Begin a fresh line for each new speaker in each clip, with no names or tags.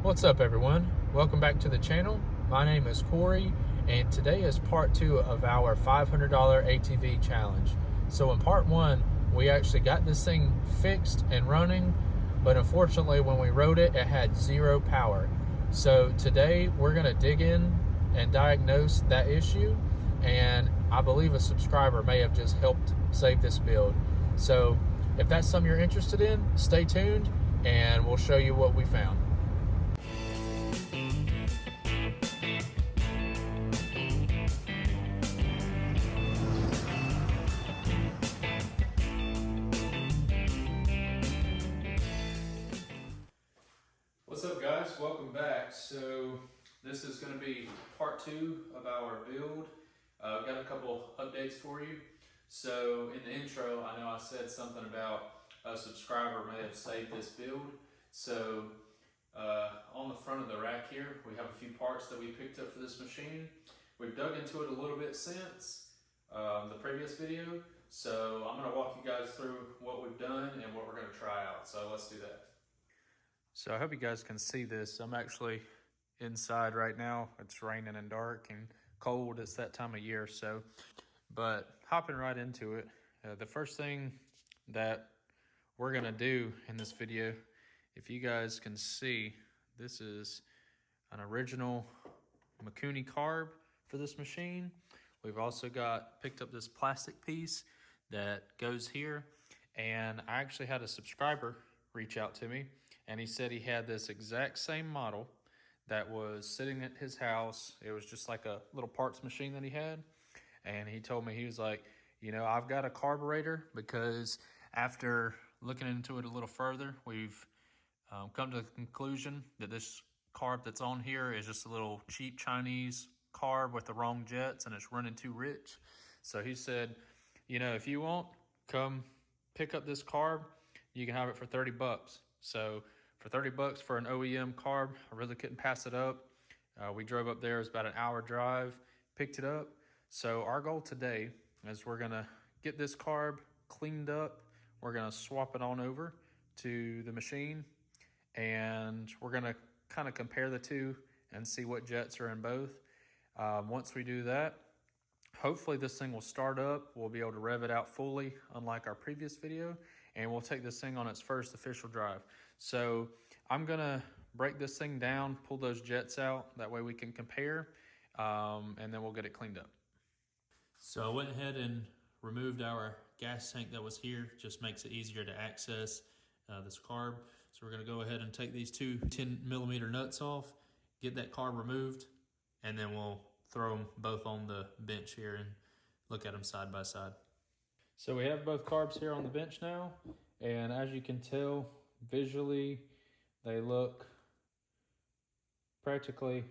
What's up, everyone? Welcome back to the channel. My name is Corey, and today is part 2 of our $500 ATV challenge. So in part 1, we actually got this thing fixed and running, but unfortunately when we rode it, it had zero power. So today we're going to dig in and diagnose that issue, and I believe a subscriber may have just helped save this build. So if that's something you're interested in, stay tuned and we'll show you what we found. What's up, guys? Welcome back. So this is going to be part 2 of our build. I've got a couple updates for you. So in the intro, I know I said something about a subscriber may have saved this build. So on the front of the rack here, we have a few parts that we picked up for this machine. We've dug into it a little bit since the previous video. So I'm going to walk you guys through what we've done and what we're going to try out. So let's do that. So I hope you guys can see this. I'm actually inside right now. It's raining and dark and cold. It's that time of year. So, but hopping right into it, the first thing that we're gonna do in this video, if you guys can see, this is an original Mikuni carb for this machine. We've also picked up this plastic piece that goes here, and I actually had a subscriber reach out to me, and he said he had this exact same model that was sitting at his house. It was just like a little parts machine that he had. And he told me, he was like, you know, I've got a carburetor, because after looking into it a little further, we've come to the conclusion that this carb that's on here is just a little cheap Chinese carb with the wrong jets, and it's running too rich. So he said, you know, if you want, come pick up this carb. You can have it for 30 bucks. So for 30 bucks for an OEM carb, I really couldn't pass it up. We drove up there. It was about an hour drive, picked it up. So our goal today is we're gonna get this carb cleaned up. We're gonna swap it on over to the machine, and we're gonna kind of compare the two and see what jets are in both. Once we do that, hopefully this thing will start up. We'll be able to rev it out fully, unlike our previous video, and we'll take this thing on its first official drive. So I'm gonna break this thing down, pull those jets out, that way we can compare, and then we'll get it cleaned up. So I went ahead and removed our gas tank that was here. Just makes it easier to access this carb. So we're gonna go ahead and take these two 10mm nuts off, get that carb removed, and then we'll throw them both on the bench here and look at them side by side. So we have both carbs here on the bench now, and as you can tell visually, they look practically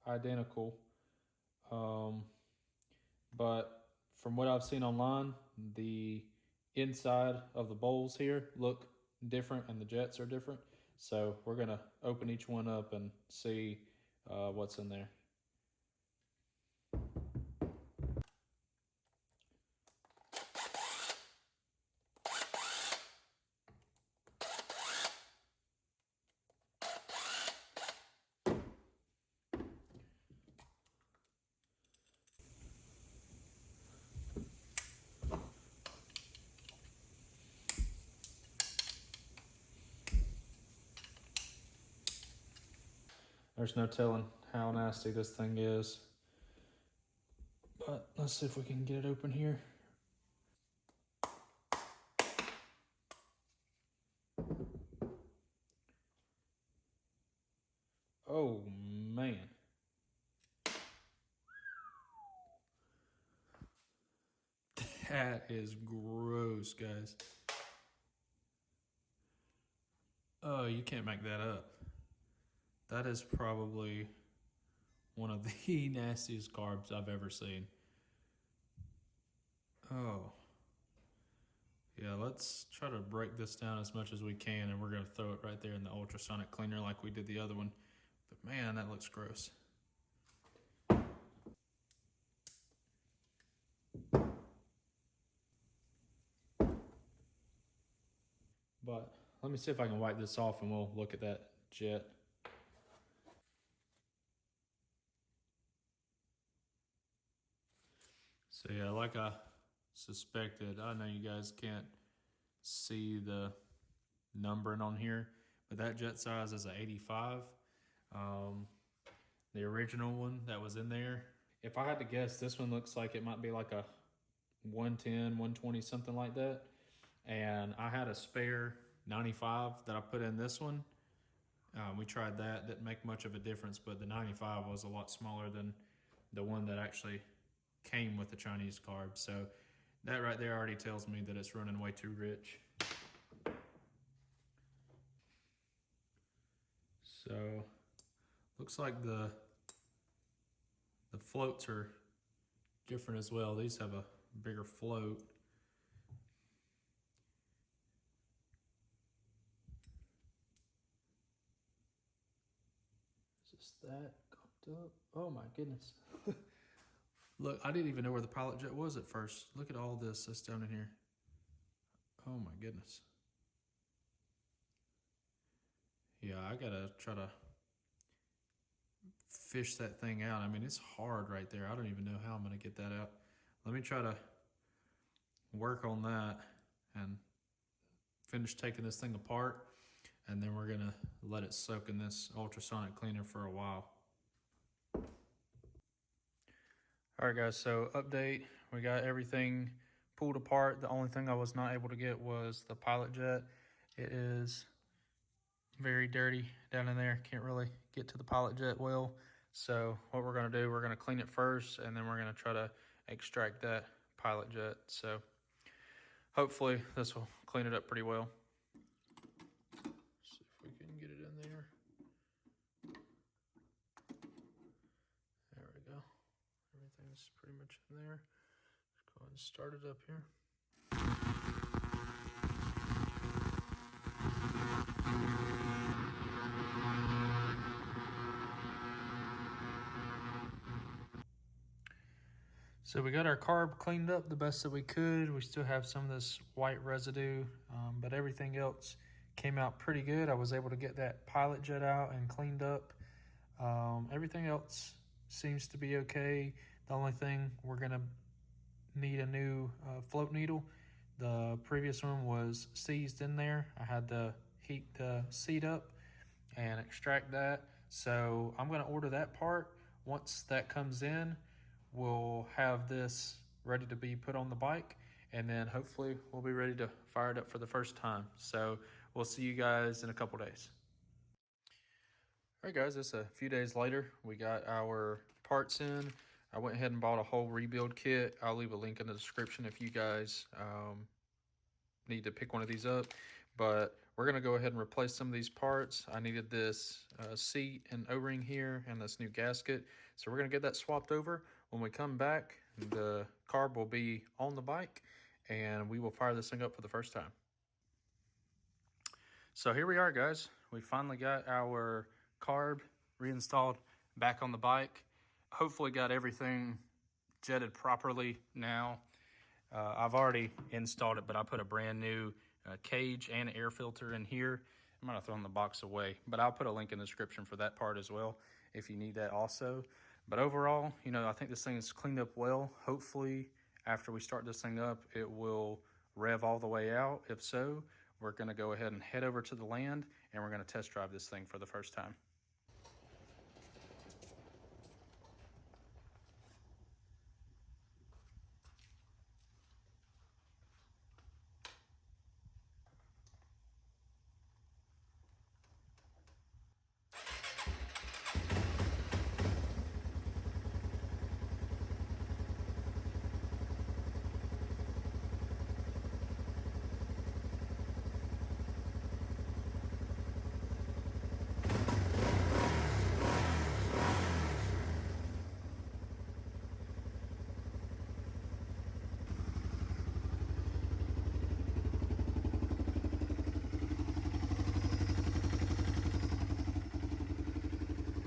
identical. But from what I've seen online, the inside of the bowls here look different and the jets are different. So we're gonna open each one up and see what's in there. There's no telling how nasty this thing is. But let's see if we can get it open here. Oh man. That is gross, guys. Oh, you can't make that up. That is probably one of the nastiest carbs I've ever seen. Oh. Yeah, let's try to break this down as much as we can, and we're gonna throw it right there in the ultrasonic cleaner like we did the other one. But man, that looks gross. But let me see if I can wipe this off and we'll look at that jet. So yeah, like I suspected, I know you guys can't see the numbering on here, but that jet size is a 85. The original one that was in there, if I had to guess, this one looks like it might be like a 110, 120, something like that. And I had a spare 95 that I put in this one. We tried that, didn't make much of a difference, but the 95 was a lot smaller than the one that actually came with the Chinese carb. So that right there already tells me that it's running way too rich. So looks like the floats are different as well. These have a bigger float. Just that cooked up. Oh my goodness. Look, I didn't even know where the pilot jet was at first. Look at all this that's down in here. Oh my goodness. Yeah, I gotta try to fish that thing out. I mean, it's hard right there. I don't even know how I'm gonna get that out. Let me try to work on that and finish taking this thing apart, and then we're gonna let it soak in this ultrasonic cleaner for a while. All right guys, so update, we got everything pulled apart. The only thing I was not able to get was the pilot jet. It is very dirty down in there. Can't really get to the pilot jet well. So what we're gonna do, we're gonna clean it first, and then we're gonna try to extract that pilot jet. So hopefully this will clean it up pretty well. See if we can get it in there. There we go. Everything's pretty much in there. Let's go ahead and start it up here. So we got our carb cleaned up the best that we could. We still have some of this white residue, but everything else came out pretty good. I was able to get that pilot jet out and cleaned up. Everything else seems to be okay. The only thing, we're gonna need a new float needle. The previous one was seized in there. I had to heat the seat up and extract that. So I'm gonna order that part. Once that comes in, we'll have this ready to be put on the bike, and then hopefully we'll be ready to fire it up for the first time. So we'll see you guys in a couple days. All right guys, it's a few days later. We got our parts in. I went ahead and bought a whole rebuild kit. I'll leave a link in the description if you guys need to pick one of these up. But we're gonna go ahead and replace some of these parts. I needed this seat and O-ring here and this new gasket. So we're gonna get that swapped over. When we come back, the carb will be on the bike and we will fire this thing up for the first time. So here we are guys. We finally got our carb reinstalled back on the bike. Hopefully got everything jetted properly now. I've already installed it, but I put a brand new cage and air filter in here. I might have thrown the box away, but I'll put a link in the description for that part as well if you need that also. But overall, you know, I think this thing is cleaned up well. Hopefully, after we start this thing up, it will rev all the way out. If so, we're gonna go ahead and head over to the land and we're gonna test drive this thing for the first time.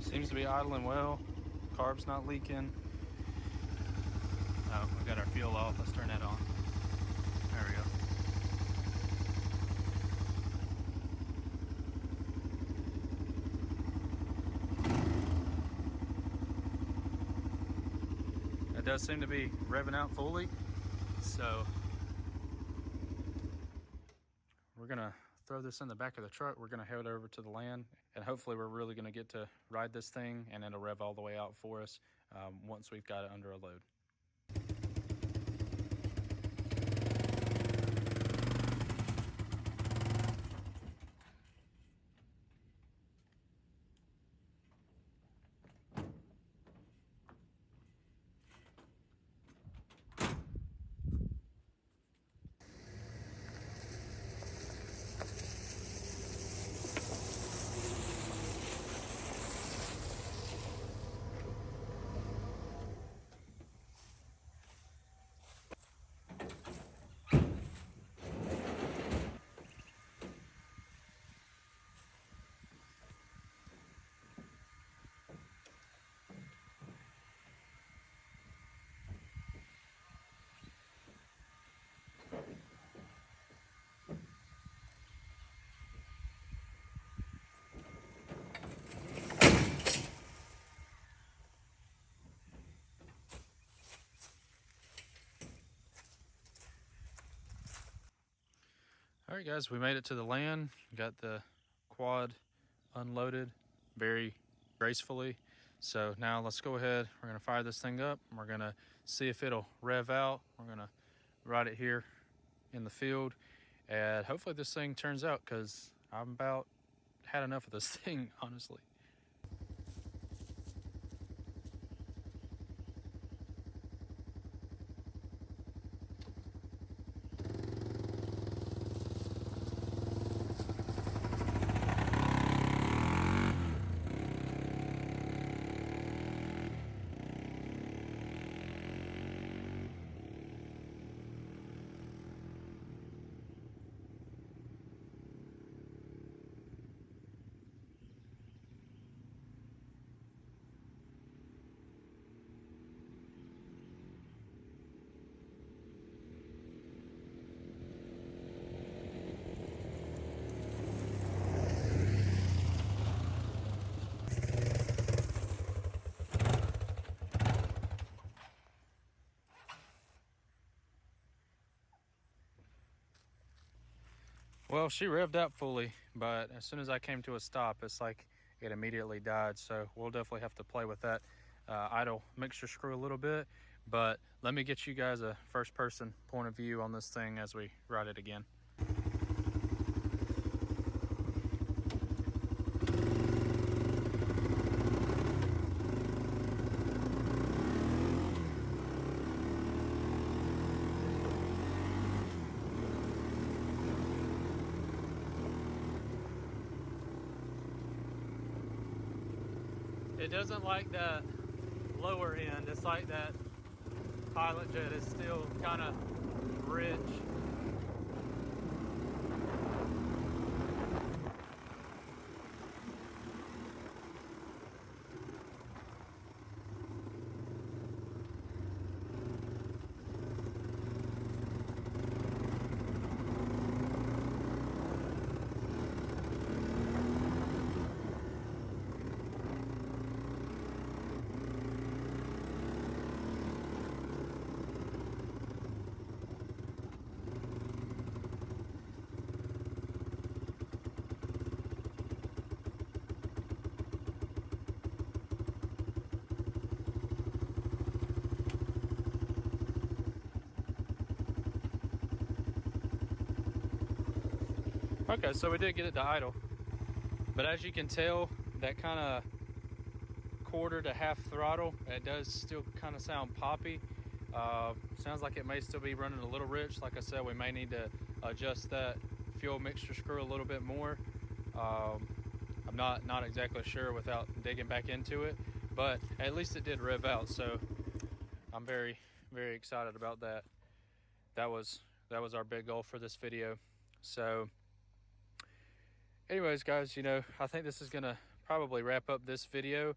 Seems to be idling well. Carb's not leaking. Oh, we got our fuel off. Let's turn that on. There we go. it does seem to be revving out fully. So we're gonna throw this in the back of the truck. We're gonna head over to the land, and hopefully we're really gonna get to ride this thing, and it'll rev all the way out for us once we've got it under a load. All right, guys, we made it to the land. Got the quad unloaded very gracefully. So now let's go ahead. We're gonna fire this thing up, and we're gonna see if it'll rev out. We're gonna ride it here in the field, and hopefully this thing turns out, because I'm about had enough of this thing, honestly. Well, she revved up fully, but as soon as I came to a stop, it's like it immediately died. So we'll definitely have to play with that idle mixture screw a little bit. But let me get you guys a first person point of view on this thing as we ride it again. It doesn't like that lower end. It's like that pilot jet is still kind of rich. Okay, so we did get it to idle, but as you can tell, that kind of quarter to half throttle, it does still kind of sound poppy. Sounds like it may still be running a little rich. Like I said, we may need to adjust that fuel mixture screw a little bit more. I'm not exactly sure without digging back into it, but at least it did rev out, so I'm very excited about that. That was our big goal for this video. So anyways, guys, I think this is gonna probably wrap up this video.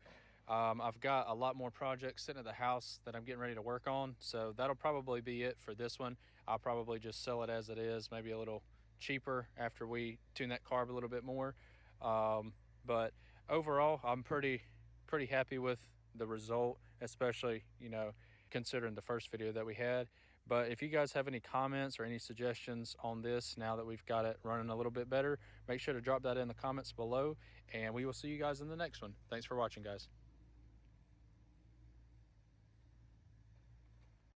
I've got a lot more projects sitting at the house that I'm getting ready to work on, so that'll probably be it for this one. I'll probably just sell it as it is, maybe a little cheaper after we tune that carb a little bit more. But overall, I'm pretty happy with the result, especially
considering the first video that we had. But if you guys have any comments or any suggestions on this now that we've got it running a little bit better, make sure to drop that in the comments below, and we will see you guys in the next one. Thanks for watching, guys.